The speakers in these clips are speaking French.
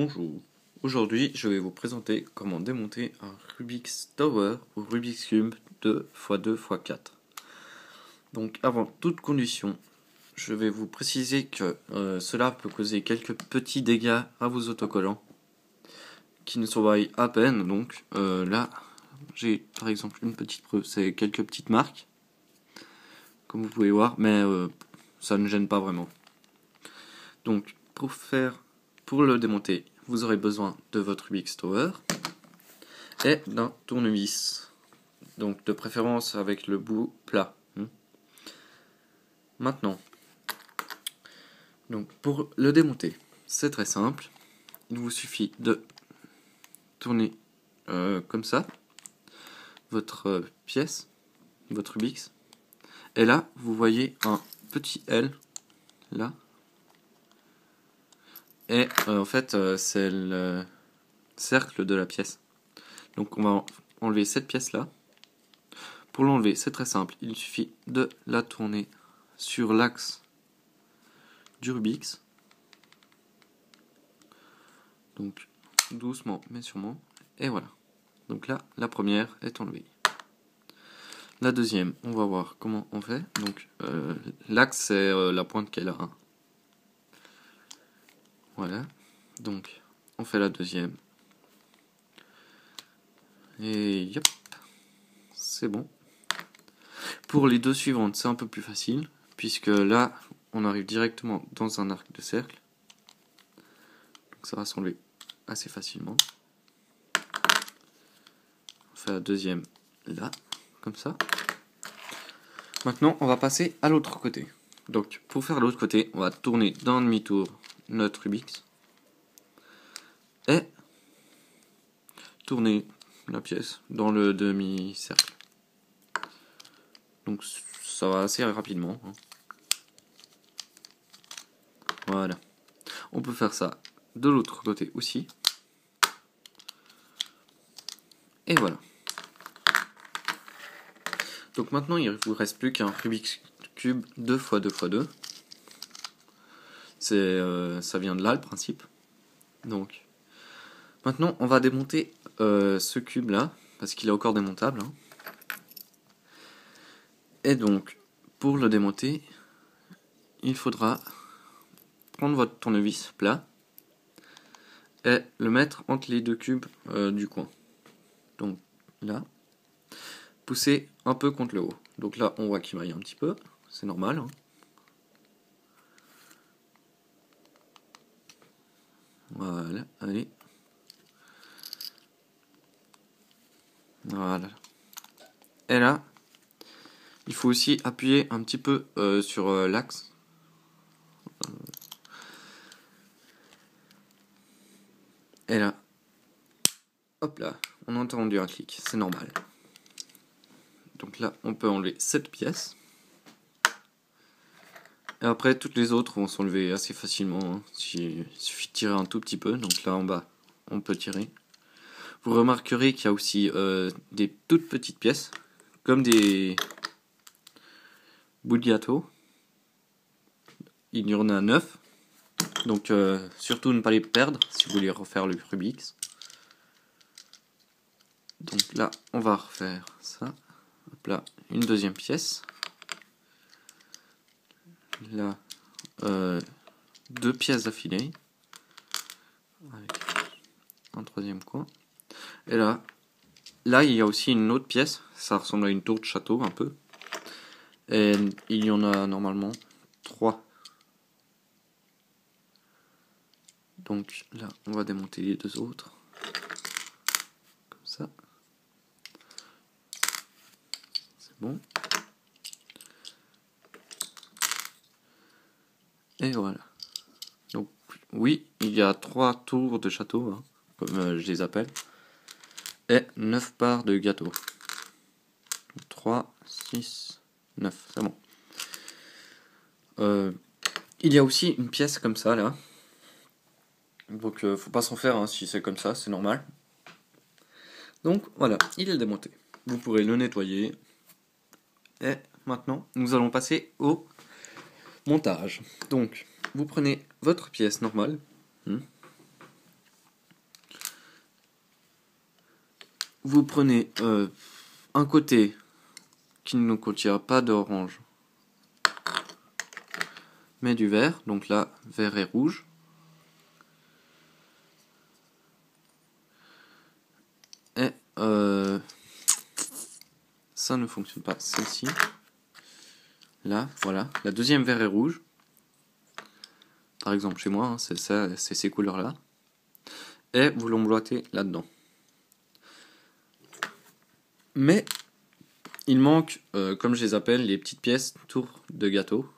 Bonjour, aujourd'hui je vais vous présenter comment démonter un Rubik's Tower ou Rubik's Cube 2x2x4. Donc avant toute condition, je vais vous préciser que cela peut causer quelques petits dégâts à vos autocollants qui ne se voient à peine. Donc là j'ai par exemple une petite preuve, c'est quelques petites marques comme vous pouvez voir, mais ça ne gêne pas vraiment. Donc pour le démonter, vous aurez besoin de votre Rubik's Tower et d'un tournevis, donc de préférence avec le bout plat. Maintenant, donc pour le démonter, c'est très simple. Il vous suffit de tourner comme ça votre pièce, votre Rubik's, et là vous voyez un petit L là. Et en fait, c'est le cercle de la pièce. Donc on va enlever cette pièce-là. Pour l'enlever, c'est très simple. Il suffit de la tourner sur l'axe du Rubik's. Donc doucement mais sûrement. Et voilà. Donc là, la première est enlevée. La deuxième, on va voir comment on fait. Donc l'axe, c'est la pointe qu'elle a. Voilà. Donc on fait la deuxième. Et yep, c'est bon. Pour les deux suivantes, c'est un peu plus facile, puisque là, on arrive directement dans un arc de cercle. Donc ça va s'enlever assez facilement. On fait la deuxième là, comme ça. Maintenant, on va passer à l'autre côté. Donc, pour faire l'autre côté, on va tourner d'un demi-tour notre Rubik's. Et tourner la pièce dans le demi-cercle. Donc ça va assez rapidement. Voilà. On peut faire ça de l'autre côté aussi. Et voilà. Donc maintenant il ne vous reste plus qu'un Rubik's Cube 2x2x2. Ça vient de là le principe. Donc maintenant on va démonter ce cube là, parce qu'il est encore démontable. Et donc, pour le démonter, il faudra prendre votre tournevis plat et le mettre entre les deux cubes du coin. Donc là, pousser un peu contre le haut. Donc là, on voit qu'il maille un petit peu, c'est normal. Voilà, allez. Voilà. Et là, il faut aussi appuyer un petit peu sur l'axe. Et là, hop là, on a entendu un clic, c'est normal. Donc là, on peut enlever cette pièce. Et après, toutes les autres vont s'enlever assez facilement. Il suffit de tirer un tout petit peu. Donc là, en bas, on peut tirer. Vous remarquerez qu'il y a aussi des toutes petites pièces, comme des bouts de gâteau. Il y en a 9. Donc surtout ne pas les perdre si vous voulez refaire le Rubik's. Donc là, on va refaire ça. Hop là, une deuxième pièce. Là, deux pièces d'affilée. Avec un troisième coin. Et là, il y a aussi une autre pièce. Ça ressemble à une tour de château un peu. Et il y en a normalement 3. Donc là, on va démonter les deux autres. Comme ça. C'est bon. Et voilà. Donc oui, il y a 3 tours de château, comme je les appelle. Et 9 parts de gâteau. 3, 6, 9, c'est bon. Il y a aussi une pièce comme ça là. Donc faut pas s'en faire si c'est comme ça, c'est normal. Donc voilà, il est démonté. Vous pourrez le nettoyer. Et maintenant, nous allons passer au montage. Donc, vous prenez votre pièce normale. vous prenez un côté qui ne contient pas d'orange, mais du vert, donc là, vert et rouge. Et ça ne fonctionne pas, celle-ci. Là, voilà, la deuxième vert et rouge. Par exemple, chez moi, hein, c'est ces couleurs-là. Et vous l'emboîtez là-dedans. Mais il manque, comme je les appelle, les petites pièces tour de gâteau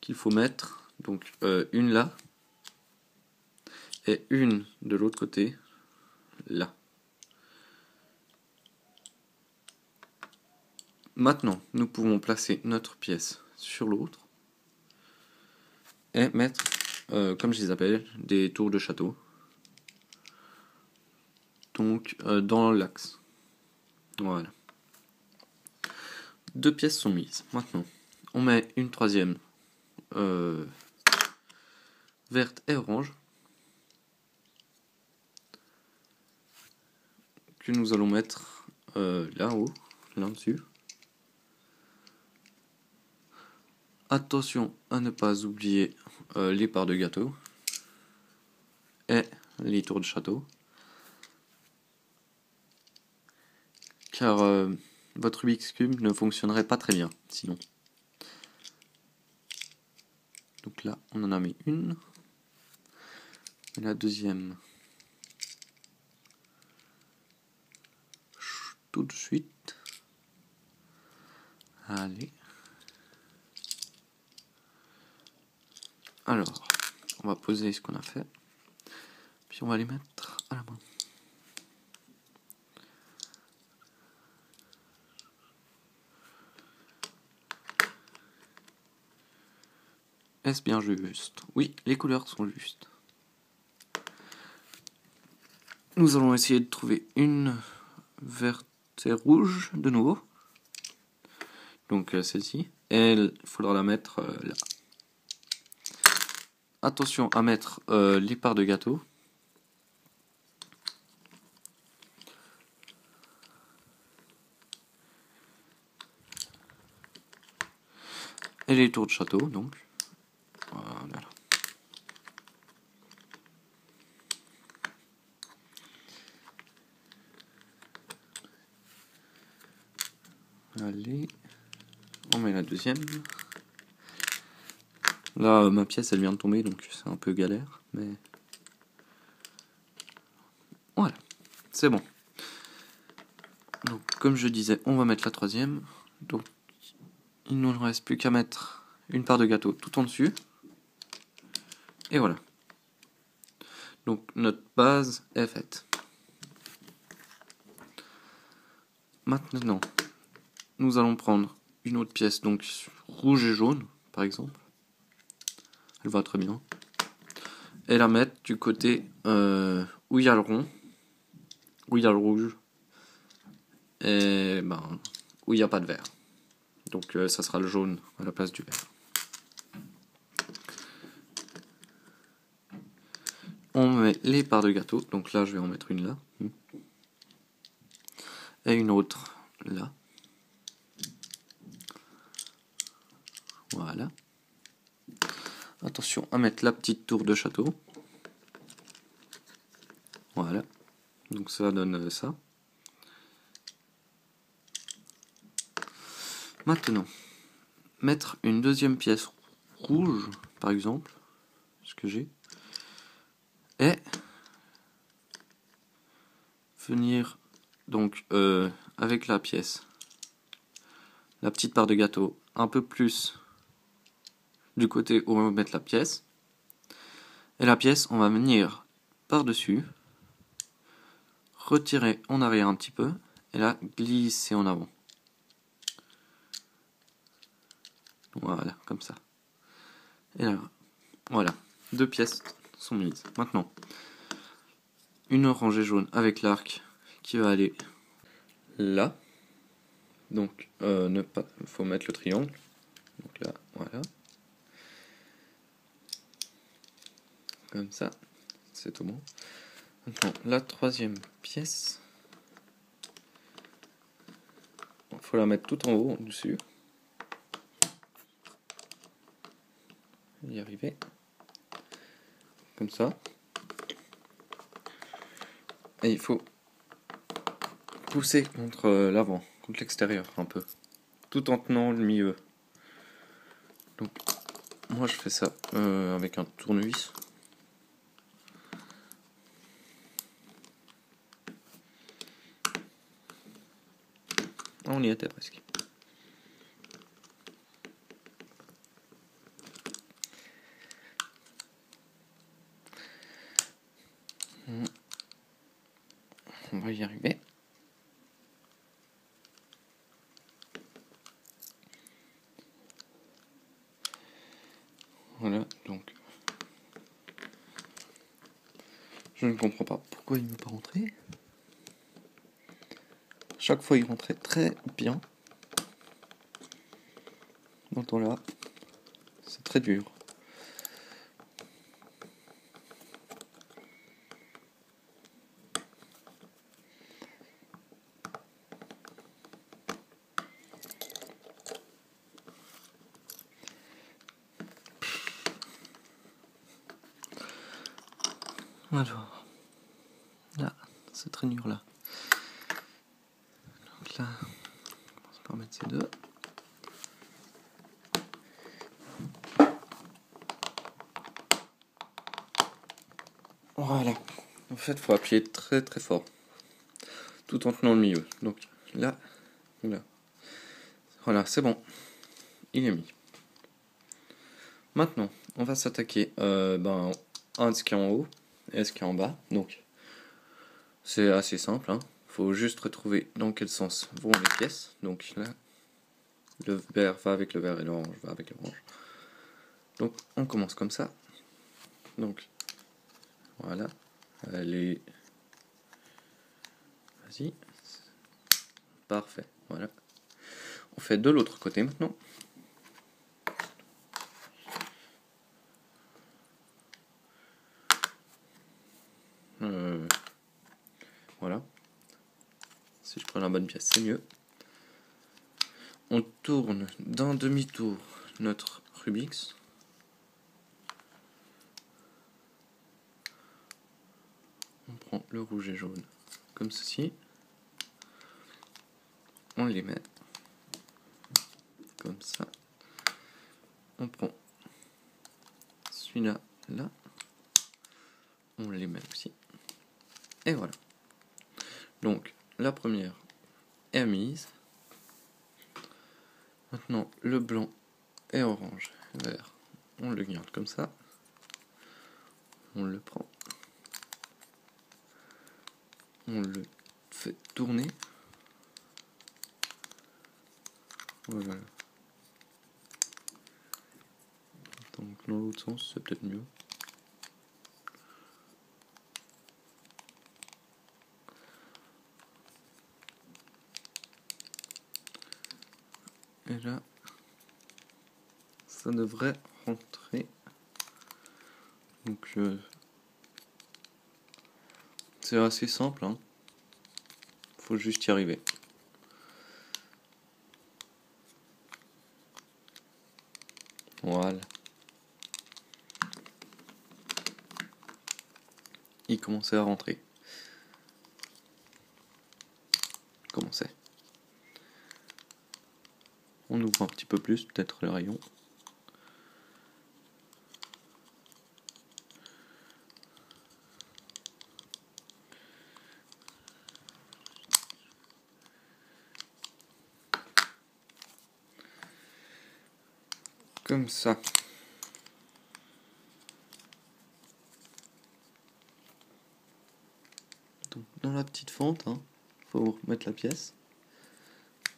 qu'il faut mettre. Donc une là et une de l'autre côté là. Maintenant, nous pouvons placer notre pièce sur l'autre et mettre, comme je les appelle, des tours de château. Donc dans l'axe. Voilà. Deux pièces sont mises. Maintenant, on met une troisième verte et orange que nous allons mettre là-haut, là-dessus. Attention à ne pas oublier les parts de gâteau et les tours de château, car votre Rubik's Cube ne fonctionnerait pas très bien sinon. Donc là, on en a mis une. Et la deuxième, tout de suite. Allez. Alors, on va poser ce qu'on a fait. Puis on va les mettre à la main. Est-ce bien juste? Oui, les couleurs sont justes. Nous allons essayer de trouver une verte et rouge de nouveau. Donc celle-ci. Et il faudra la mettre là. Attention à mettre les parts de gâteau. Et les tours de château, donc. Voilà. Allez. On met la deuxième. Là, ma pièce, elle vient de tomber, donc c'est un peu galère, mais... Voilà, c'est bon. Donc, comme je disais, on va mettre la troisième. Donc, il ne nous reste plus qu'à mettre une part de gâteau tout en dessus. Et voilà. Donc, notre base est faite. Maintenant, nous allons prendre une autre pièce, donc rouge et jaune, par exemple. Elle va très bien. Et la mettre du côté où il y a le rond, où il y a le rouge, et où il n'y a pas de vert. Donc ça sera le jaune à la place du vert. On met les parts de gâteau, donc là je vais en mettre une là. Et une autre là. Voilà. Attention à mettre la petite tour de château. Voilà. Donc ça donne ça. Maintenant, mettre une deuxième pièce rouge, par exemple, ce que j'ai, et venir donc avec la pièce, la petite part de gâteau, un peu plus du côté où on va mettre la pièce, et la pièce, on va venir par-dessus, retirer en arrière un petit peu, et là, glisser en avant. Voilà, comme ça. Et là, voilà, deux pièces sont mises. Maintenant, une rangée jaune avec l'arc qui va aller là. Donc, faut mettre le triangle. Donc là, voilà. Comme ça, c'est tout bon. Maintenant, la troisième pièce, il faut la mettre tout en haut, dessus. Y arriver. Comme ça. Et il faut pousser contre l'avant, contre l'extérieur un peu, tout en tenant le milieu. Donc, moi je fais ça avec un tournevis. On y était presque. On va y arriver. Voilà, donc je ne comprends pas pourquoi il ne veut pas rentrer. Chaque fois il rentrait très bien. Maintenant là, c'est très dur. Alors, là, cette rainure là. Donc là, on commence par mettre ces deux. Voilà. En fait, il faut appuyer très très fort, tout en tenant le milieu. Donc là, là. Voilà, c'est bon. Il est mis. Maintenant, on va s'attaquer à ce qui est en haut et à ce qui est en bas. Donc, c'est assez simple. Hein. Faut juste retrouver dans quel sens vont les pièces. Donc là, le vert va avec le vert et l'orange va avec l'orange. Donc, on commence comme ça. Donc, voilà. Allez. Vas-y. Parfait. Voilà. On fait de l'autre côté maintenant. Voilà. Si je prends la bonne pièce, c'est mieux. On tourne d'un demi-tour notre Rubik's. On prend le rouge et jaune comme ceci. On les met comme ça. On prend celui-là, là. On les met aussi. Et voilà. Donc, la première est mise. Maintenant, le blanc et orange, vert. On le garde comme ça. On le prend. On le fait tourner. Voilà. Donc, dans l'autre sens, c'est peut-être mieux. Et là, ça devrait rentrer. Donc, c'est assez simple. Hein. Faut juste y arriver. Voilà. Il commençait à rentrer. Commençait. On ouvre un petit peu plus, peut-être le rayon. Comme ça. Donc dans la petite fente, hein, faut remettre la pièce.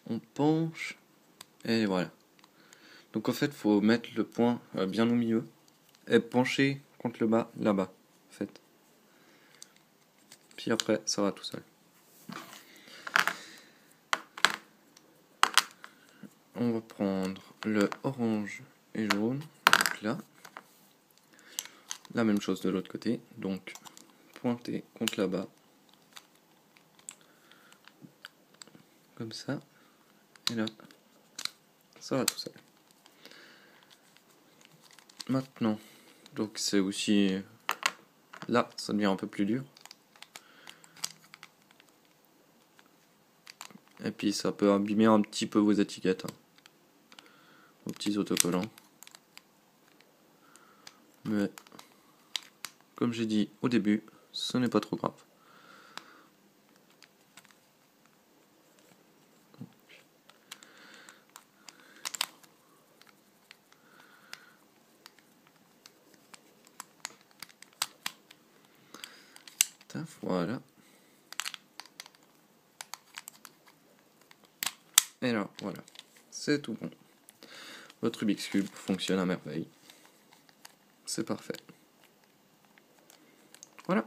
On penche. Et voilà. Donc en fait, faut mettre le point bien au milieu. Et pencher contre le bas, là-bas. En fait. Puis après, ça va tout seul. On va prendre le orange et jaune. Donc là. La même chose de l'autre côté. Donc, pointer contre là-bas. Comme ça. Et là, ça va tout seul. Maintenant, donc c'est aussi... Là, ça devient un peu plus dur. Et puis ça peut abîmer un petit peu vos étiquettes. Vos petits autocollants. Mais, comme j'ai dit au début, ce n'est pas trop grave. Voilà. Et là, voilà. C'est tout bon. Votre Rubik's Cube fonctionne à merveille. C'est parfait. Voilà.